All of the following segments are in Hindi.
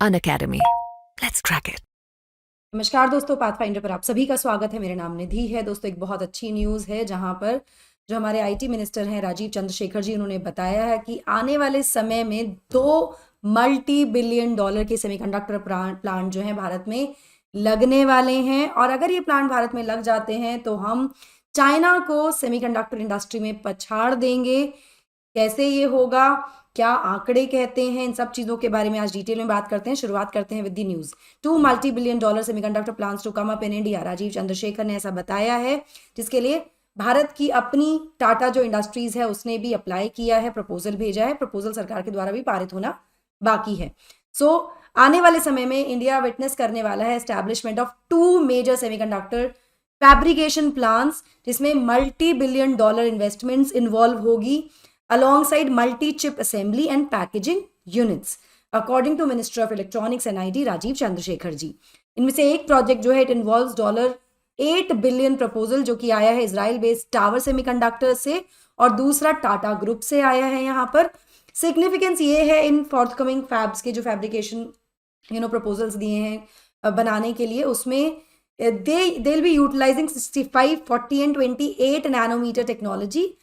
Unacademy. Let's crack it. नमस्कार दोस्तों, पाथफाइंडर पर आप सभी का स्वागत है। मेरा नाम निधि है। दोस्तों, एक बहुत अच्छी न्यूज़ है जहां पर जो हमारे आईटी मिनिस्टर हैं राजीव चंद्रशेखर जी, उन्होंने बताया है कि आने वाले समय में 2 मल्टी-बिलियन डॉलर के सेमीकंडक्टर प्लांट जो हैं भारत में लगने वाले हैं। और अगर ये प्लांट भारत में लग जाते हैं तो हम चाइना को सेमीकंडक्टर इंडस्ट्री में पछाड़ देंगे। कैसे ये होगा, क्या आंकड़े कहते हैं, इन सब चीजों के बारे में आज डिटेल में बात करते हैं। शुरुआत करते हैं with the news. 2 multi billion dollar semiconductor plants to come up in India, Rajeev Chandrasekhar ने ऐसा बताया है, जिसके लिए भारत की अपनी टाटा जो इंडस्ट्रीज है उसने भी अप्लाई किया है, प्रपोजल भेजा है। प्रपोजल सरकार के द्वारा भी पारित होना बाकी है। आने वाले समय में इंडिया विटनेस करने वाला है establishment of 2 major semiconductor fabrication plants, जिसमें मल्टी-बिलियन-डॉलर इन्वेस्टमेंट्स इन्वॉल्व होगी alongside multi-chip assembly and packaging units, according to Minister of Electronics and IT Rajeev Chandrasekhar ji. इनमें से एक प्रोजेक्ट जो है इट इन्वॉल्व्स $8 बिलियन प्रपोजल, जो कि आया है इजराइल बेस्ड टावर सेमीकंडक्टर से, और दूसरा टाटा ग्रुप से आया है। यहाँ पर सिग्निफिकेंस ये है इन फोर्थकमिंग फैब्स के जो फैब्रिकेशन प्रपोजल्स दिए हैं बनाने के लिए, उसमें they'll be utilizing 65, 40 and 28 nanometre technology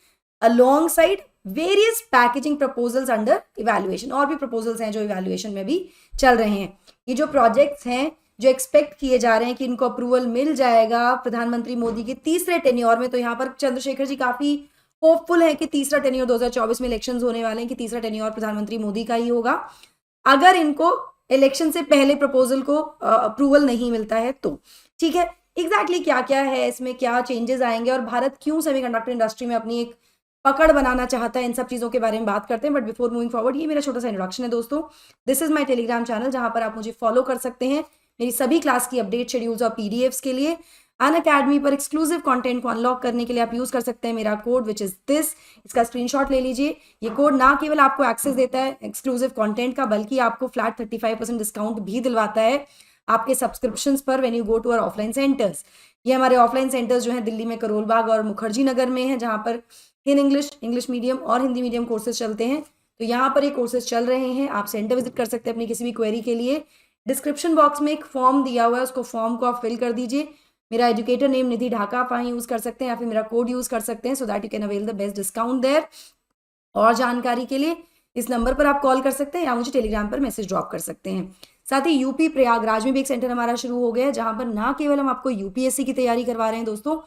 alongside various packaging proposals under evaluation. और भी प्रपोजल्स हैं जो इवैल्यूएशन में भी चल रहे हैं। ये जो प्रोजेक्ट्स हैं जो एक्सपेक्ट किए जा रहे हैं कि इनको अप्रूवल मिल जाएगा प्रधानमंत्री मोदी के तीसरे टेन्योर में, तो यहाँ पर चंद्रशेखर जी काफी होपफुल है कि तीसरा टेन्योर 2024 में इलेक्शंस होने वाले हैं कि तीसरा टेन्योर प्रधानमंत्री मोदी का ही होगा। अगर इनको इलेक्शन से पहले प्रपोजल को अप्रूवल नहीं मिलता है तो ठीक है। एग्जैक्टली क्या क्या है इसमें, क्या चेंजेस आएंगे और भारत क्यों सेमीकंडक्टर इंडस्ट्री में अपनी एक पकड़ बनाना चाहता है, इन सब चीज़ों के बारे में बात करते हैं। बट बिफोर मूविंग फॉरवर्ड, ये मेरा छोटा सा इंट्रोडक्शन है दोस्तों। This is my Telegram channel, जहां पर आप मुझे फॉलो कर सकते हैं मेरी सभी क्लास की अपडेट, शेड्यूल्स और पीडीएफ्स के लिए। अनअकैडमी पर एक्सक्लूसिव कंटेंट को अनलॉक करने के लिए आप यूज कर सकते हैं मेरा कोड विच इज दिस। इसका स्क्रीनशॉट ले लीजिए। ये कोड ना केवल आपको एक्सेस देता है एक्सक्लूसिव कंटेंट का, बल्कि आपको फ्लैट 35% डिस्काउंट भी दिलवाता है आपके सब्सक्रिप्शन पर when you go to our offline centres. ये हमारे ऑफलाइन सेंटर्स जो है दिल्ली में करोल बाग और मुखर्जी नगर में है, जहां पर इंग्लिश मीडियम और हिंदी मीडियम कोर्सेज चलते हैं। तो यहाँ पर ये कोर्सेज चल रहे हैं, आप सेंटर विजिट कर सकते हैं अपनी किसी भी क्वेरी के लिए। डिस्क्रिप्शन बॉक्स में एक फॉर्म दिया हुआ है, उसको फॉर्म को आप फिल कर दीजिए। मेरा एजुकेटर नेम निधि ढाका आप वहाँ यूज कर सकते हैं, या फिर मेरा कोड यूज कर सकते हैं, so that you can avail the best discount there. और जानकारी के लिए इस नंबर पर आप कॉल कर सकते हैं या मुझे टेलीग्राम पर मैसेज ड्रॉप कर सकते हैं। साथ ही यूपी प्रयागराज में भी एक सेंटर हमारा शुरू हो गया है, जहां पर ना केवल हम आपको यूपीएससी की तैयारी करवा रहे हैं दोस्तों,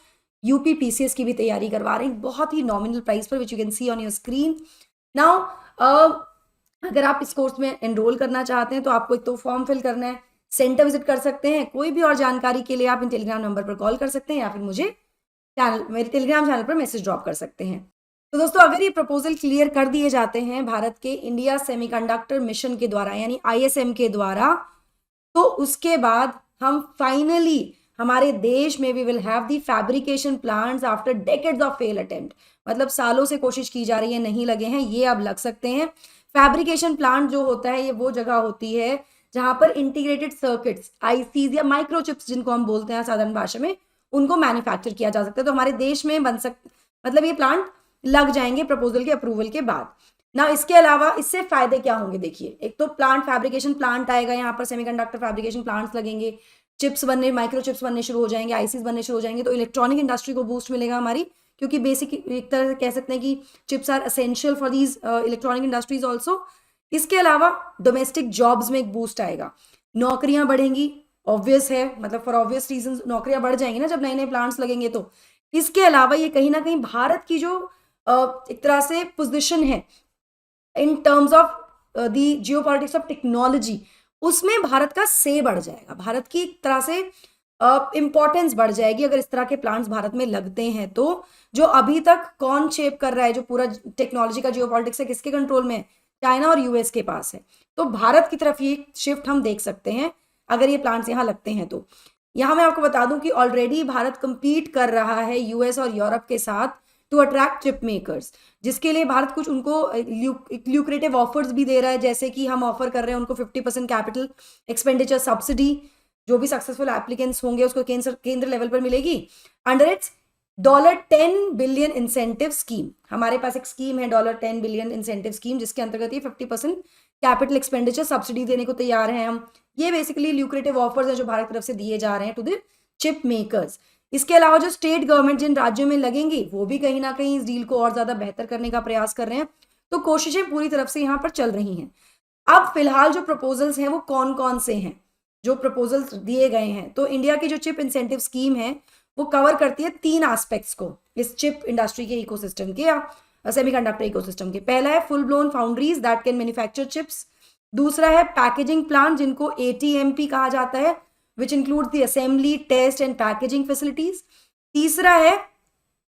यूपी पीसीएस की भी तैयारी करवा रहे हैं बहुत ही नॉमिनल प्राइस पर, which you can see on your screen now. अगर आप इस कोर्स में एनरोल करना चाहते हैं तो आपको एक तो फॉर्म फिल करना है, सेंटर विजिट कर सकते हैं। कोई भी और जानकारी के लिए आप इन टेलीग्राम नंबर पर कॉल कर सकते हैं या फिर मुझे मेरे टेलीग्राम चैनल पर मैसेज ड्रॉप कर सकते हैं। तो दोस्तों, अगर ये प्रपोजल क्लियर कर दिए जाते हैं भारत के इंडिया सेमीकंडक्टर मिशन के द्वारा यानी आईएसएम के द्वारा, तो उसके बाद हम फाइनली हमारे देश में we will have the fabrication plants after decades of fail attempt. मतलब सालों से कोशिश की जा रही है, नहीं लगे हैं, ये अब लग सकते हैं। फैब्रिकेशन प्लांट जो होता है ये वो जगह होती है जहां पर इंटीग्रेटेड सर्किट्स, आईसीज या माइक्रोचिप्स जिनको हम बोलते हैं साधारण भाषा में, उनको मैन्युफैक्चर किया जा सकता है। तो हमारे देश में बन मतलब ये प्लांट लग जाएंगे प्रपोजल के अप्रूवल के बाद ना। इसके अलावा इससे फायदे क्या होंगे, देखिए। एक तो प्लांट फैब्रिकेशन प्लांट आएगा, यहाँ पर सेमीकंडक्टर फैब्रिकेशन प्लांट्स लगेंगे, चिप्स बनने, माइक्रो चिप्स बनने शुरू हो जाएंगे, आईसीज बनने शुरू हो जाएंगे। तो इलेक्ट्रॉनिक इंडस्ट्री को बूस्ट मिलेगा हमारी, क्योंकि बेसिक एक तरह से कह सकते हैं कि chips are essential for these electronic industries also. इसके अलावा डोमेस्टिक जॉब्स में एक बूस्ट आएगा, नौकरियां बढ़ेंगी, ऑब्वियस है, मतलब फॉर ऑब्वियस रीजन नौकरियां बढ़ जाएंगी ना जब नए नए प्लांट्स लगेंगे। तो इसके अलावा ये कहीं ना कहीं भारत की जो एक तरह से पोजिशन है इन terms of the geopolitics of technology, उसमें भारत का से बढ़ जाएगा, भारत की एक तरह से इंपॉर्टेंस बढ़ जाएगी अगर इस तरह के प्लांट्स भारत में लगते हैं। तो जो अभी तक कौन शेप कर रहा है, जो पूरा टेक्नोलॉजी का जियोपॉलिटिक्स है, किसके कंट्रोल में है, चाइना और यूएस के पास है। तो भारत की तरफ ये शिफ्ट हम देख सकते हैं अगर ये प्लांट्स यहाँ लगते हैं। तो यहाँ मैं आपको बता दूं कि ऑलरेडी भारत कंपीट कर रहा है यूएस और यूरोप के साथ टू अट्रैक्ट चिप मेकर्स, जिसके लिए भारत कुछ उनको ल्यूक्रेटिव ऑफर्स भी दे रहा है, जैसे कि हम ऑफर कर रहे हैं उनको 50% कैपिटल एक्सपेंडिचर सब्सिडी, जो भी सक्सेसफुल एप्लीकेंट्स होंगे उसको केंद्र लेवल पर मिलेगी under its $10 billion incentive scheme. हमारे पास एक स्कीम है $10 बिलियन इंसेंटिव स्कीम, जिसके अंतर्गत ये 50% कैपिटल एक्सपेंडिचर सब्सिडी देने को तैयार हैं हम। ये बेसिकली ल्यूक्रेटिव ऑफर्स हैं जो भारत की तरफ से दिए जा रहे हैं टू द चिप मेकर्स। इसके अलावा जो स्टेट गवर्नमेंट जिन राज्यों में लगेंगी वो भी कहीं ना कहीं इस डील को और ज्यादा बेहतर करने का प्रयास कर रहे हैं। तो कोशिशें पूरी तरफ से यहाँ पर चल रही हैं। अब फिलहाल जो प्रपोजल्स हैं वो कौन कौन से हैं जो प्रपोजल्स दिए गए हैं, तो इंडिया की जो चिप इंसेंटिव स्कीम है वो कवर करती है 3 एस्पेक्ट्स को इस चिप इंडस्ट्री के इकोसिस्टम के या सेमीकंडक्टर इकोसिस्टम के। पहला है full blown foundries that can manufacture chips. दूसरा है पैकेजिंग प्लांट जिनको ATMP कहा जाता है, which include the assembly, test and packaging facilities. तीसरा है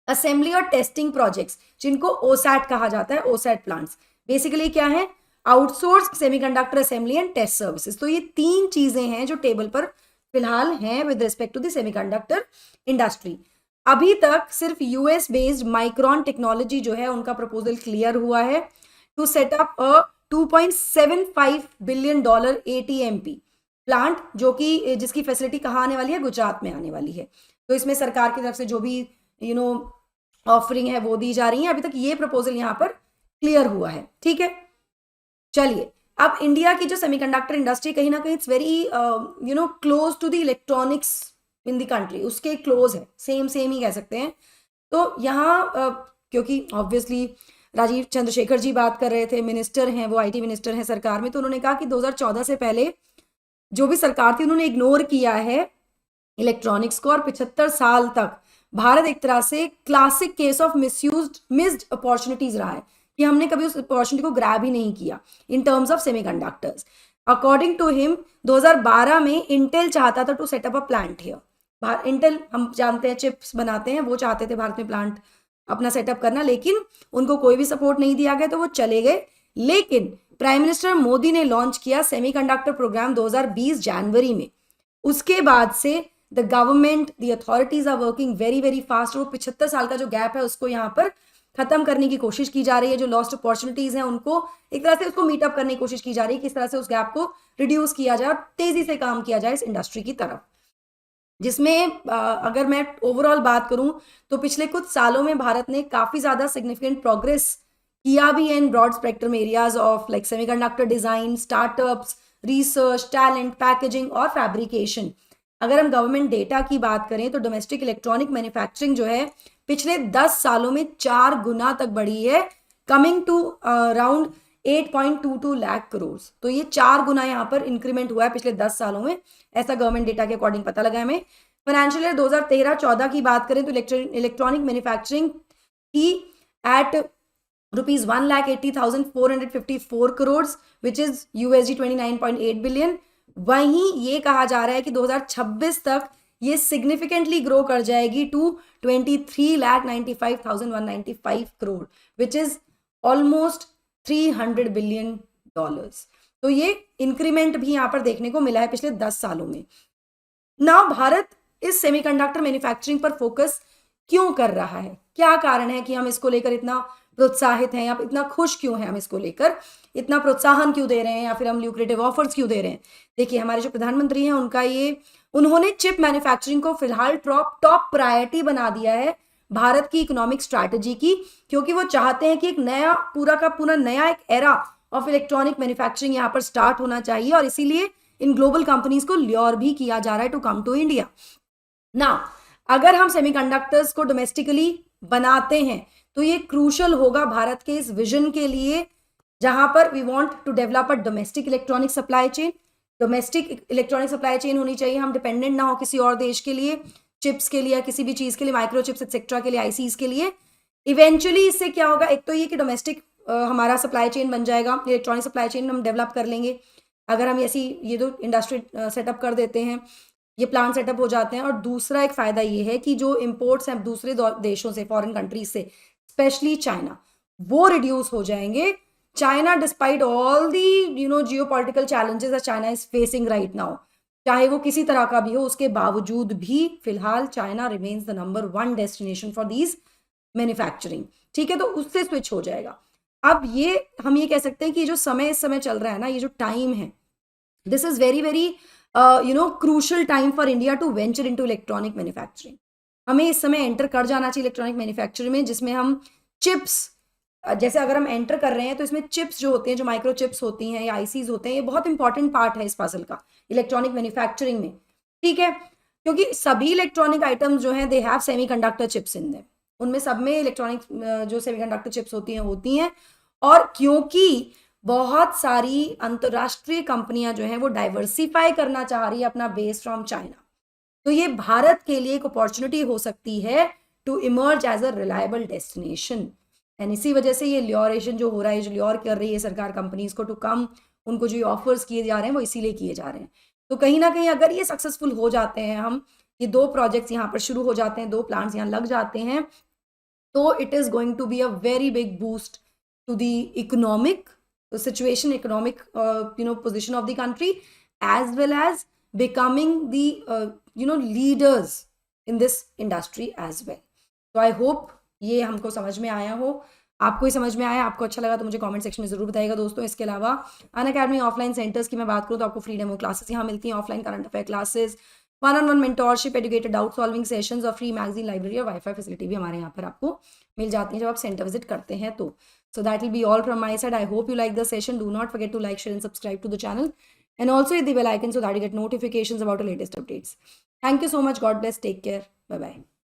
असेंबली और टेस्टिंग प्रोजेक्ट्स जिनको OSAT कहा जाता है, OSAT प्लांट्स। बेसिकली क्या है, outsource semiconductor assembly and test services. तो ये 3 चीजें हैं जो टेबल पर फिलहाल हैं with respect to the semiconductor industry. अभी तक सिर्फ US बेस्ड माइक्रॉन टेक्नोलॉजी जो है उनका प्रपोजल क्लियर हुआ है to set up a $2.75 billion ATMP plant, जो कि जिसकी फैसिलिटी कहाँ आने वाली है, गुजरात में आने वाली है। तो इसमें सरकार की तरफ से जो भी ऑफरिंग है वो दी जा रही है। अभी तक ये प्रपोजल यहाँ पर क्लियर हुआ है, ठीक है। चलिए, अब इंडिया की जो सेमीकंडक्टर इंडस्ट्री कहीं ना कहीं it's very close to the electronics in the country, उसके क्लोज है, सेम ही कह सकते हैं। तो यहाँ क्योंकि ऑब्वियसली राजीव चंद्रशेखर जी बात कर रहे थे, मिनिस्टर हैं, वो IT मिनिस्टर हैं सरकार में, तो उन्होंने कहा कि 2014 से पहले जो भी सरकार थी उन्होंने इग्नोर किया है इलेक्ट्रॉनिक्स को, और 75 साल तक भारत एक तरह से classic case of missed opportunities रहा है कि हमने कभी उस अपॉर्चुनिटी को ग्रैब ही नहीं किया in terms of semiconductors. According to him 2012 में इंटेल चाहता था to setup a plant here. Intel हम जानते हैं चिप्स बनाते हैं, वो चाहते थे भारत में प्लांट अपना सेटअप करना, लेकिन उनको कोई भी सपोर्ट नहीं दिया गया तो वो चले गए। लेकिन प्राइम मिनिस्टर मोदी ने लॉन्च किया सेमीकंडक्टर प्रोग्राम 2020 जनवरी में। उसके बाद से the government, the authorities are working very very fast. वो 75 साल का जो गैप है उसको यहाँ पर खत्म करने की कोशिश की जा रही है। जो लॉस्ट अपॉर्चुनिटीज हैं उनको एक तरह से उसको मीटअप करने की कोशिश की जा रही है, किस तरह से उस गैप को रिड्यूस किया जाए और तेजी से काम किया जाए इस इंडस्ट्री की तरफ। जिसमें अगर मैं ओवरऑल बात करूं तो पिछले कुछ सालों में भारत ने काफी ज्यादा सिग्निफिकेंट प्रोग्रेस किया भी है in broad spectrum areas of like semiconductor design, startups, research, talent, packaging और फैब्रिकेशन। अगर हम गवर्नमेंट डेटा की बात करें तो डोमेस्टिक इलेक्ट्रॉनिक मैन्युफैक्चरिंग जो है पिछले 10 सालों में 4 गुना तक बढ़ी है, coming to around 8.22 lakh crore. तो ये 4 गुना यहाँ पर इंक्रीमेंट हुआ है पिछले 10 सालों में, ऐसा गवर्नमेंट डेटा के अकॉर्डिंग पता लगा हमें। फाइनेंशियल ईयर 2013-14 की बात करें तो इलेक्ट्रॉनिक मैन्युफैक्चरिंग की at ₹1,80,454 crore which is $29.8 billion. वहीं ये कहा जा रहा है कि 2026 तक ये सिग्निफिकेंटली ग्रो कर जाएगी to $23,95,195 crore which is almost $300 billion. तो ये इंक्रीमेंट भी यहाँ पर देखने को मिला है पिछले 10 सालों में। ना भारत इस सेमीकंडक्टर मैन्युफैक्चरिंग पर फोकस क्यों कर रहा है, क्या कारण है कि हम इसको लेकर इतना प्रोत्साहित हैं या इतना खुश क्यों हैं, हम इसको लेकर इतना प्रोत्साहन क्यों दे रहे हैं या फिर हम ल्यूक्रेटिव ऑफर्स क्यों दे रहे हैं। देखिए, हमारे जो प्रधानमंत्री हैं उन्होंने चिप मैन्युफैक्चरिंग को फिलहाल टॉप प्रायोरिटी बना दिया है भारत की इकोनॉमिक स्ट्रैटेजी की, क्योंकि वो चाहते हैं कि एक नया पूरा का पूरा नया एक एरा ऑफ इलेक्ट्रॉनिक मैन्युफैक्चरिंग यहाँ पर स्टार्ट होना चाहिए, और इसीलिए इन ग्लोबल कंपनीज को ल्योर भी किया जा रहा है टू कम टू इंडिया। ना अगर हम सेमीकंडक्टर्स को डोमेस्टिकली बनाते हैं तो ये क्रूशल होगा भारत के इस विजन के लिए, जहां पर we want to develop a domestic electronic supply chain. Domestic electronic supply chain होनी चाहिए, हम डिपेंडेंट ना हो किसी और देश के लिए, चिप्स के लिए या किसी भी चीज के लिए, माइक्रोचिप्स एक्सेट्रा के लिए, आईसीज के लिए। इवेंचुअली इससे क्या होगा, एक तो ये कि डोमेस्टिक हमारा सप्लाई चेन बन जाएगा, इलेक्ट्रॉनिक सप्लाई चेन हम डेवलप कर लेंगे अगर हम ऐसी ये तो इंडस्ट्री सेटअप कर देते हैं, ये प्लांट सेटअप हो जाते हैं। और दूसरा एक फायदा ये है कि जो इम्पोर्ट्स हैं दूसरे देशों से, फॉरेन कंट्रीज से, स्पेशली चाइना, वो रिड्यूस हो जाएंगे। China despite all the geopolitical challenges that China is facing right now, चाहे वो किसी तरह का भी हो, उसके बावजूद भी फिलहाल China remains the number 1 destination for these manufacturing. ठीक है, तो उससे स्विच हो जाएगा। अब ये हम ये कह सकते हैं कि जो समय इस समय चल रहा है ना, ये जो टाइम है, this is very very crucial time for India to venture into electronic manufacturing. हमें इस समय एंटर कर जाना चाहिए इलेक्ट्रॉनिक मैन्युफैक्चरिंग में, जिसमें हम चिप्स जैसे अगर हम एंटर कर रहे हैं तो इसमें चिप्स जो होते हैं, जो माइक्रो चिप्स होती हैं या आईसीज होते हैं, ये बहुत इंपॉर्टेंट पार्ट है इस पजल का इलेक्ट्रॉनिक मैन्युफैक्चरिंग में, ठीक है। क्योंकि सभी इलेक्ट्रॉनिक आइटम्स जो हैं they have semiconductor chips in them, उनमें सब में इलेक्ट्रॉनिक जो सेमीकंडक्टर चिप्स होती हैं। और क्योंकि बहुत सारी अंतर्राष्ट्रीय कंपनियां जो हैं वो डाइवर्सिफाई करना चाह रही है अपना बेस फ्रॉम चाइना, तो ये भारत के लिए एक अपॉर्चुनिटी हो सकती है to emerge as a reliable destination. And इसी वजह से ये ल्योरेशन जो हो रहा है, जो ल्योर कर रही है सरकार कंपनीज को टू कम, उनको जो ऑफर्स किए जा रहे हैं वो इसीलिए किए जा रहे हैं। तो कहीं ना कहीं अगर ये सक्सेसफुल हो जाते हैं, हम ये 2 प्रोजेक्ट्स यहाँ पर शुरू हो जाते हैं, 2 प्लांट्स यहाँ लग जाते हैं, तो it is going to be a very big boost to the economic situation, economic position of the country, as well as becoming the leaders in this industry as well. So I hope ये हमको समझ में आया हो, आपको ही समझ में आया, आपको अच्छा लगा तो मुझे कमेंट सेक्शन में जरूर बताइएगा दोस्तों। इसके अलावा अनअकैडमी ऑफलाइन सेंटर्स की मैं बात करूँ तो आपको फ्री डेमो क्लासेस यहाँ मिलती हैं, offline current affair classes, 1-on-1 mentorship, educated doubt solving sessions और फ्री मैगजीन, लाइब्रेरी और वाईफाई फैसिलिटी भी हमारे यहाँ पर आपको मिल जाती है जब आप सेंटर विजिट करते हैं तो। So that will be all from my side. I hope you like the session. Do not forget to like, share and subscribe to the channel. And also hit the bell icon so that you get notifications about the latest updates. Thank you so much. God bless. Take care. Bye-bye.